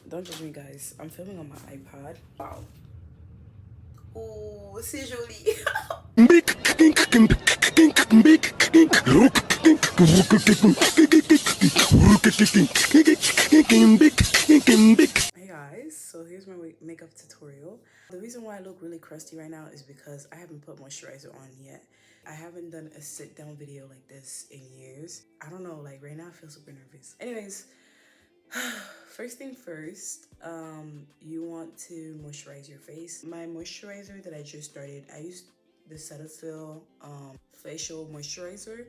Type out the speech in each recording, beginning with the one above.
Don't judge me, guys. I'm filming on my iPad. Wow. Oh, c'est joli. Hey guys, so here's my makeup tutorial. The reason why I look really crusty right now is because I haven't put moisturizer on yet. I haven't done a sit down video like this in years. I don't know, like right now I feel super nervous. Anyways, first thing first, you want to moisturize your face. My moisturizer that I just started, I used the Cetaphil facial moisturizer.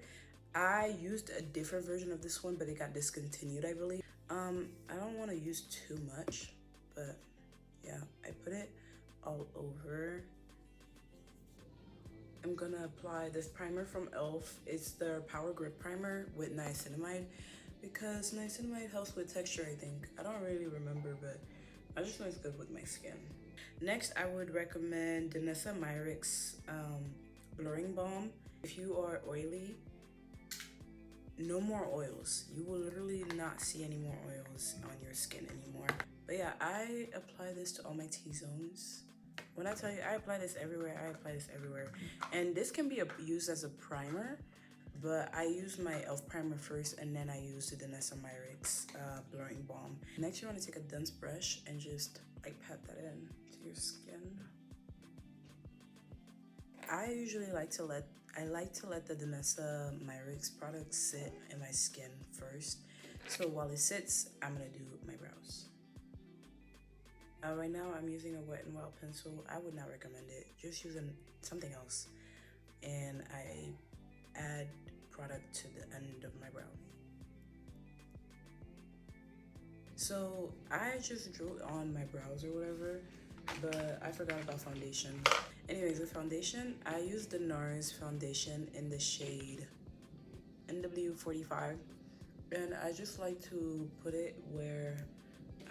I used a different version of this one, but it got discontinued, I believe. I don't want to use too much, but yeah, I put it all over. I'm gonna apply this primer from e.l.f. It's their Power Grip Primer with niacinamide, because niacinamide helps with texture, I think. I don't really remember, but I just know it's good with my skin. Next, I would recommend the Nessa Myricks Blurring Balm. If you are oily, no more oils. You will literally not see any more oils on your skin anymore. But yeah, I apply this to all my T-zones. When I tell you I apply this everywhere, I apply this everywhere. And this can be used as a primer, but I use my e.l.f. primer first, and then I use the Nessa Myricks Blurring Balm. Next, you want to take a dense brush and just like pat that in to your skin. I usually like to let the Danessa Myricks product sit in my skin first. So while it sits, I'm gonna do my brows. Right now I'm using a Wet n Wild pencil. I would not recommend it. Just using something else. And I add product to the end of my brow. So I just drew on my brows or whatever, but I forgot about foundation. Anyways, the foundation, I used the NARS foundation in the shade NW45, and I just like to put it where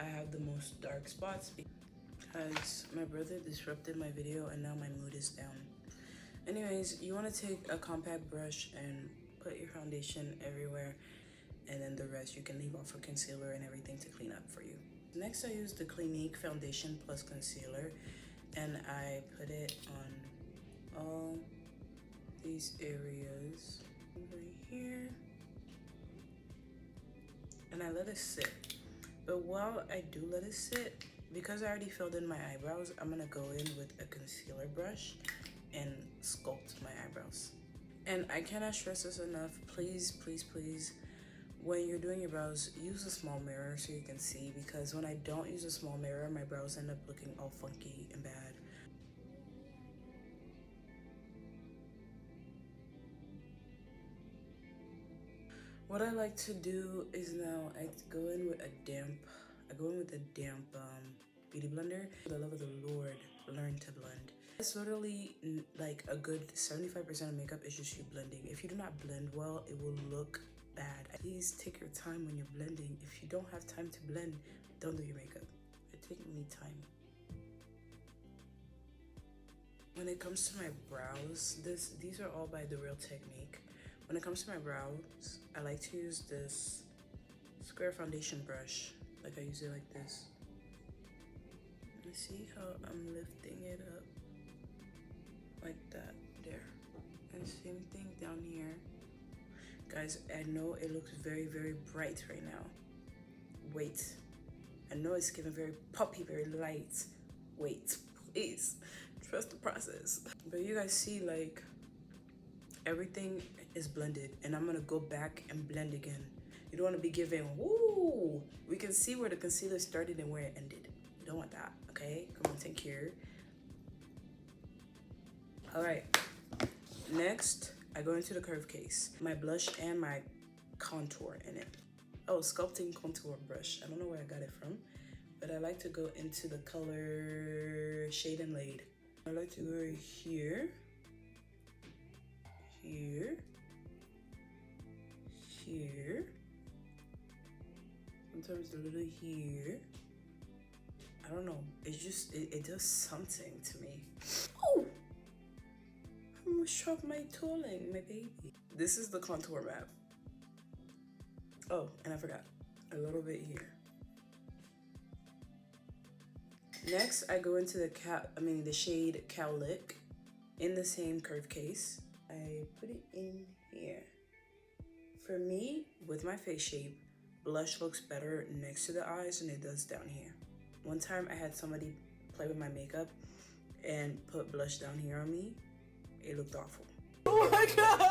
I have the most dark spots, because my brother disrupted my video and now my mood is down. Anyways, you want to take a compact brush and put your foundation everywhere, and then the rest you can leave off for concealer and everything to clean up for you. Next, I use the Clinique foundation plus concealer, and I put it on all these areas over here, and I let it sit. But while I do let it sit, because I already filled in my eyebrows, I'm gonna go in with a concealer brush and sculpt my eyebrows. And I cannot stress this enough, please, please, please, when you're doing your brows, use a small mirror so you can see, because when I don't use a small mirror, my brows end up looking all funky and bad. What I like to do is now I go in with a damp beauty blender. For the love of the Lord, learn to blend. It's literally like a good 75% of makeup is just you blending. If you do not blend well, it will look bad. Please take your time when you're blending. If you don't have time to blend, don't do your makeup. It takes me time. When it comes to my brows, these are all by The Real Technique. When it comes to my brows, I like to use this square foundation brush. Like I use it like this. You see how I'm lifting it up? Like that, there. And same thing down here. Guys, I know it looks very, very bright right now. Wait. I know it's giving very poppy, very light. Wait, please. Trust the process. But you guys see, like, everything is blended, and I'm gonna go back and blend again. You don't want to be giving, woo! We can see where the concealer started and where it ended. You don't want that, okay? Come on, take care. All right, next, I go into the curve case. My blush and my contour in it. Oh, sculpting contour brush. I don't know where I got it from, but I like to go into the color Shade and Laid. I like to go here, here, here, sometimes a little here. I don't know, it's just, it does something to me. Oh! I almost dropped my tooling, my baby. This is the contour map. Oh, and I forgot, a little bit here. Next, I go into the shade Cowlick in the same curve case. I put it in here. For me, with my face shape, blush looks better next to the eyes than it does down here. One time I had somebody play with my makeup and put blush down here on me. It looked awful. Oh my god!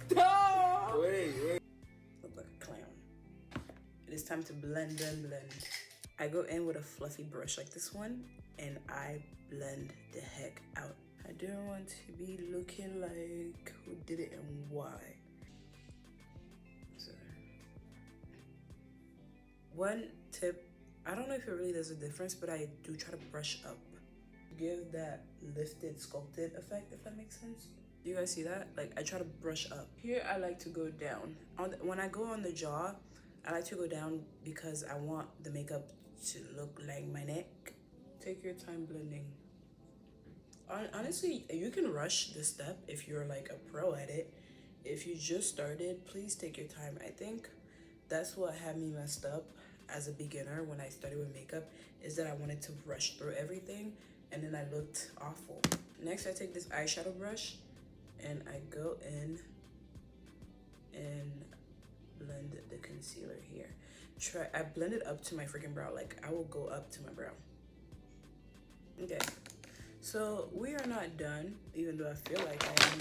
Stop! Wait. Look like a clown. It is time to blend. I go in with a fluffy brush like this one and I blend the heck out. I don't want to be looking like who did it and why. So, one tip, I don't know if it really does a difference, but I do try to brush up. Give that lifted, sculpted effect, if that makes sense. Do you guys see that? Like, I try to brush up. Here, I like to go down. When I go on the jaw, I like to go down because I want the makeup to look like my neck. Take your time blending. Honestly, you can rush this step if you're like a pro at it. If you just started, please take your time. I think that's what had me messed up as a beginner when I started with makeup, is that I wanted to rush through everything and then I looked awful. Next, I take this eyeshadow brush and I go in and blend the concealer here. I blend it up to my freaking brow. Like, I will go up to my brow. Okay, so we are not done, even though I feel like I am.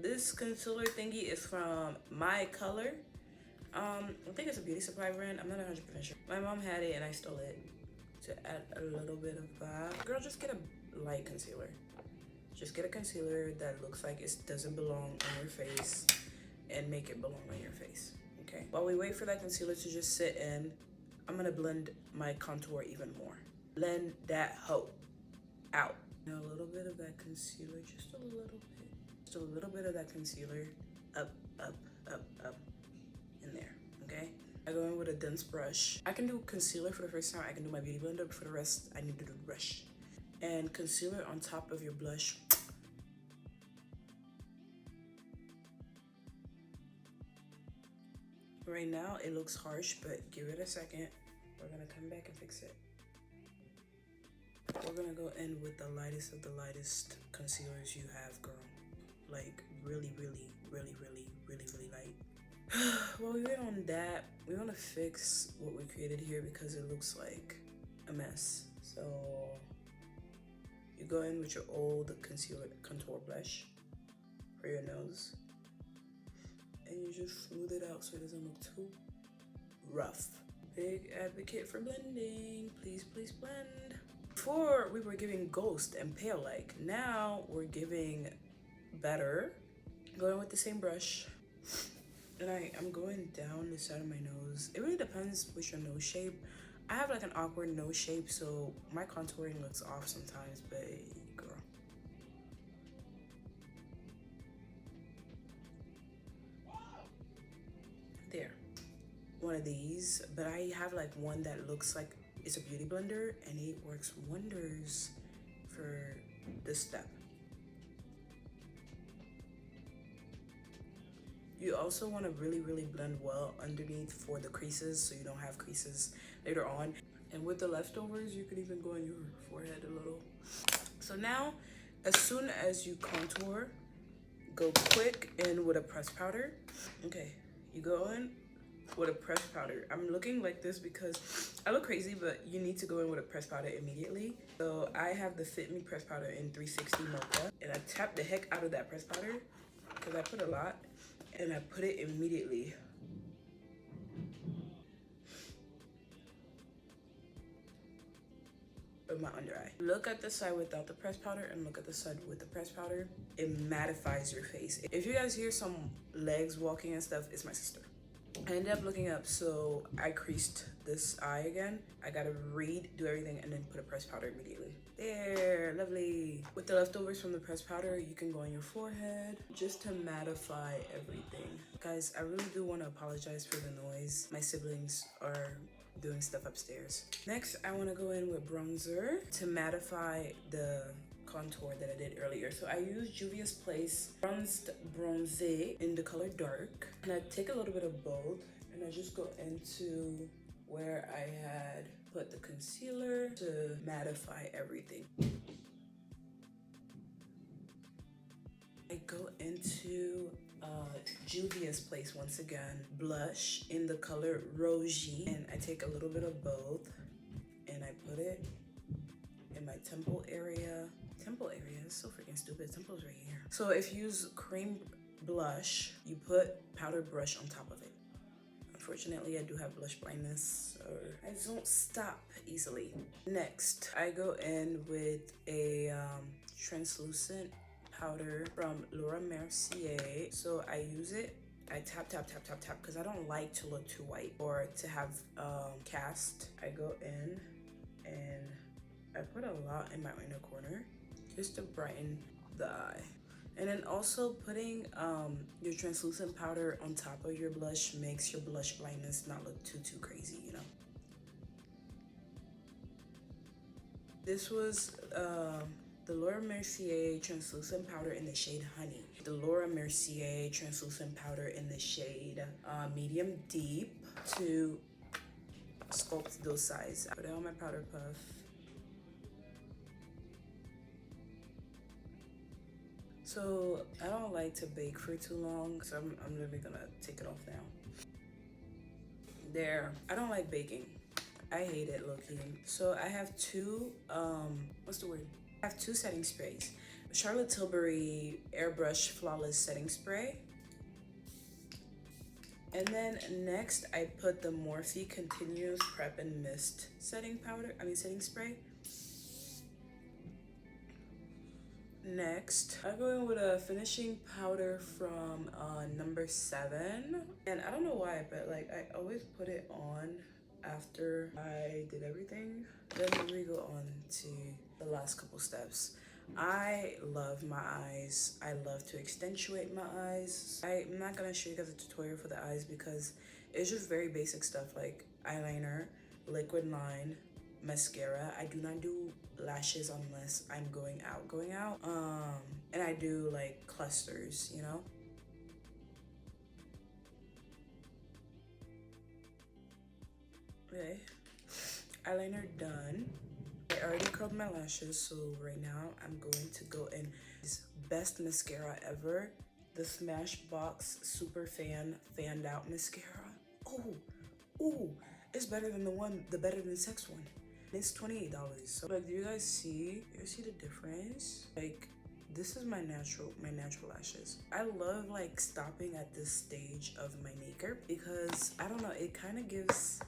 This concealer thingy is from My Color. I think it's a beauty supply brand. I'm not 100% sure. My mom had it and I stole it to add a little bit of vibe. Girl, just get a light concealer. Just get a concealer that looks like it doesn't belong on your face and make it belong on your face, okay? While we wait for that concealer to just sit in, I'm gonna blend my contour even more. Blend that hoe out. Now a little bit of that concealer, just a little bit. Just a little bit of that concealer up, in there, okay? I go in with a dense brush. I can do concealer for the first time. I can do my beauty blender, but for the rest, I need to do brush. And concealer on top of your blush. Right now, it looks harsh, but give it a second. We're gonna come back and fix it. We're gonna go in with the lightest of the lightest concealers you have, girl. Like, really light. While we wait on that, we wanna fix what we created here because it looks like a mess. So, you go in with your old contour blush for your nose. And you just smooth it out so it doesn't look too rough. Big advocate for blending. Please blend. Before we were giving ghost and pale like. Now we're giving better. Going with the same brush. And I'm going down the side of my nose. It really depends with your nose shape. I have like an awkward nose shape, so my contouring looks off sometimes, but girl. There. One of these, but I have like one that looks like it's a beauty blender and it works wonders for this step. You also want to really blend well underneath for the creases so you don't have creases later on. And with the leftovers, you could even go on your forehead a little. So now, as soon as you contour, go quick in with a pressed powder. Okay, you go in with a pressed powder. I'm looking like this because I look crazy, but you need to go in with a pressed powder immediately. So I have the Fit Me pressed powder in 360 Mocha, and I tap the heck out of that pressed powder because I put a lot, and I put it immediately. My under eye. Look at the side without the pressed powder and look at the side with the pressed powder. It mattifies your face. If you guys hear some legs walking and stuff, it's my sister. I ended up looking up, so I creased this eye again. I gotta do everything and then put a pressed powder immediately. There, lovely. With the leftovers from the pressed powder, you can go on your forehead just to mattify everything. Guys, I really do want to apologize for the noise. My siblings are doing stuff upstairs. Next, I want to go in with bronzer to mattify the contour that I did earlier. So I used Juvia's Place Bronzed Bronze in the color dark. And I take a little bit of both and I just go into where I had put the concealer to mattify everything. I go into Juvia's Place once again, blush in the color Rosy, and I take a little bit of both and I put it in my temple area. Temple area is so freaking stupid. Temple's right here. So if you use cream blush, you put powder brush on top of it. Unfortunately, I do have blush blindness, so I don't stop easily. Next, I go in with a translucent powder from Laura Mercier. So I use it, I tap because I don't like to look too white or to have cast. I go in and I put a lot in my inner corner just to brighten the eye. And then also putting your translucent powder on top of your blush makes your blush blindness not look too crazy, you know. This was the Laura Mercier translucent powder in the shade Honey. The Laura Mercier translucent powder in the shade Medium Deep to sculpt those sides. Put it on my powder puff. So I don't like to bake for too long, so I'm literally gonna take it off now. There, I don't like baking. I hate it, low-key. So I have two, what's the word? I have two setting sprays. Charlotte Tilbury Airbrush Flawless Setting Spray. And then next I put the Morphe Continuous Prep and Mist setting spray. Next, I go in with a finishing powder from number 7. And I don't know why, but like I always put it on after I did everything. Then we go on to the last couple steps. I love my eyes. I love to accentuate my eyes. I'm not gonna show you guys a tutorial for the eyes because it's just very basic stuff like eyeliner, liquid line, mascara. I do not do lashes unless I'm going out. And I do like clusters, you know. Okay, eyeliner done. I already curled my lashes, so right now I'm going to go in this best mascara ever, the Smashbox Super Fanned Out Mascara. Oh, it's better than the Better Than Sex one. It's $28. So like, do you guys see the difference? Like, this is my natural lashes. I love like stopping at this stage of my makeup because I don't know, it kind of gives,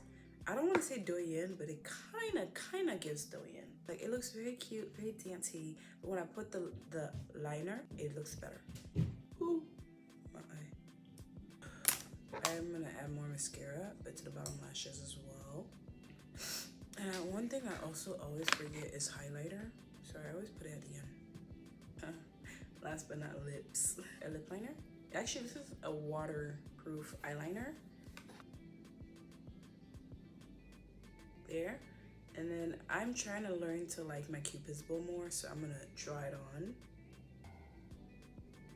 I don't want to say doyen, but it kind of gives doyen. Like, it looks very cute, very dainty, but when I put the liner, it looks better. Ooh, my eye. I'm gonna add more mascara, but to the bottom lashes as well. And one thing I also always forget is highlighter. So I always put it at the end. Last but not lips. A lip liner. Actually, this is a waterproof eyeliner. There. And then I'm trying to learn to like my Cupid's bow more, so I'm gonna draw it on.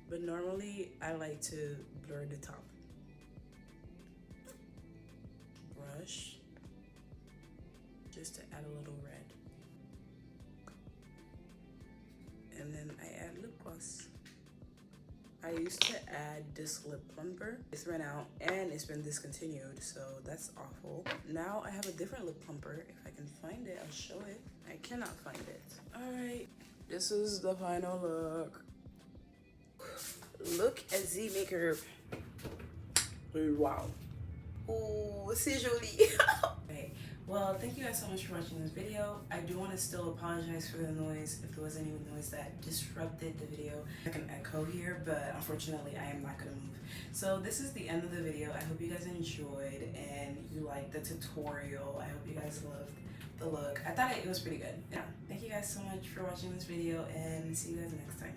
But normally I like to blur the top. Brush. Just to add a little red. And then I add lip gloss. I used to add this lip plumper. It's ran out and it's been discontinued, so that's awful. Now I have a different lip plumper. If I can find it, I'll show it. I cannot find it. All right, this is the final look. Look at Z makeup. Wow. Oh, c'est joli. Okay. Well, thank you guys so much for watching this video. I do want to still apologize for the noise, if there was any noise that disrupted the video. I can echo here, but unfortunately I am not going to move. So this is the end of the video. I hope you guys enjoyed and you liked the tutorial. I hope you guys loved the look. I thought it was pretty good. Yeah. Thank you guys so much for watching this video and see you guys next time.